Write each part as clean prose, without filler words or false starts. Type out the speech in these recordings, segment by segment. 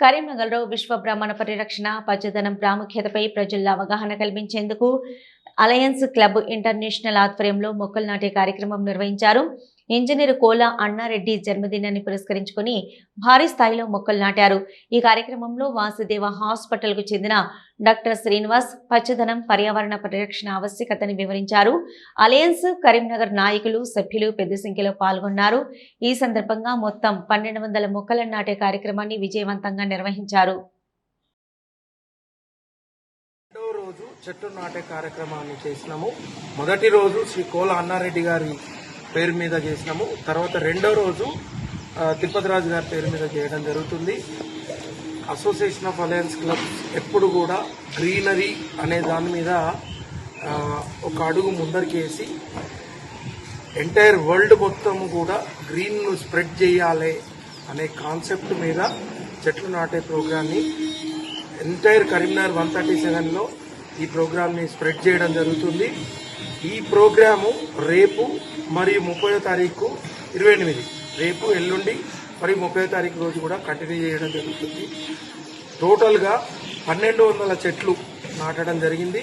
కరీంనగర్లో విశ్వ బ్రాహ్మణ పరిరక్షణ పచ్చదనం ప్రాముఖ్యతపై ప్రజల్లో అవగాహన కల్పించేందుకు అలయన్స్ క్లబ్ ఇంటర్నేషనల్ ఆధ్వర్యంలో మొక్కలు నాటే కార్యక్రమం నిర్వహించారు. ఇంజనీర్ కోలా అన్నారెడ్డి జన్మదినాన్ని పురస్కరించుకుని భారీ స్థాయిలో మొక్కలు నాటారు. ఈ కార్యక్రమంలో వాసుదేవ హాస్పిటల్ కు చెందిన డాక్టర్ శ్రీనివాస్ పచ్చదనం పర్యావరణ పరిరక్షణ ఆవశ్యకతని వివరించారు. అలయన్స్ కరీంనగర్ నాయకులు సభ్యులు పెద్ద సంఖ్యలో పాల్గొన్నారు. ఈ సందర్భంగా మొత్తం 1200 మొక్కలను నాటే కార్యక్రమాన్ని విజయవంతంగా నిర్వహించారు. రోజు చెట్లు నాటే కార్యక్రమాన్ని చేసినాము. మొదటి రోజు శ్రీ కోల అన్నారెడ్డి గారి పేరు మీద చేసినాము. తర్వాత రెండో రోజు తిరుపతిరాజు గారి పేరు మీద చేయడం జరుగుతుంది. అసోసియేషన్ ఆఫ్ అలయన్స్ క్లబ్ ఎప్పుడు కూడా గ్రీనరీ అనే దాని మీద ఒక అడుగు ముందరికేసి ఎంటైర్ వరల్డ్ మొత్తం కూడా గ్రీన్ను స్ప్రెడ్ చేయాలి అనే కాన్సెప్ట్ మీద చెట్లు నాటే ప్రోగ్రామ్ని ఎంటైర్ కరీంనగర్ 137లో ఈ ప్రోగ్రామ్ని స్ప్రెడ్ చేయడం జరుగుతుంది. ఈ ప్రోగ్రాము రేపు మరియు 30వ తారీఖు 28 రేపు ఎల్లుండి మరియు 30వ తారీఖు రోజు కూడా కంటిన్యూ చేయడం జరుగుతుంది. టోటల్గా 1200 చెట్లు నాటడం జరిగింది.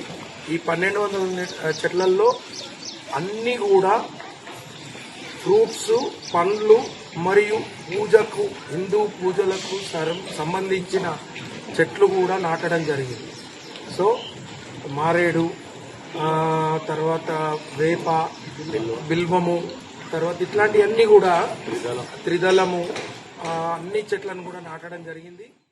ఈ 1200 చెట్లల్లో అన్నీ కూడా ఫ్రూట్స్, పండ్లు మరియు పూజకు హిందూ పూజలకు సంబంధించిన చెట్లు కూడా నాటడం జరిగింది. సో మారేడు, తర్వాత వేప, బిల్వము, తర్వాత ఇట్లాంటివన్నీ కూడా త్రిదళము అన్ని చెట్లను కూడా నాటడం జరిగింది.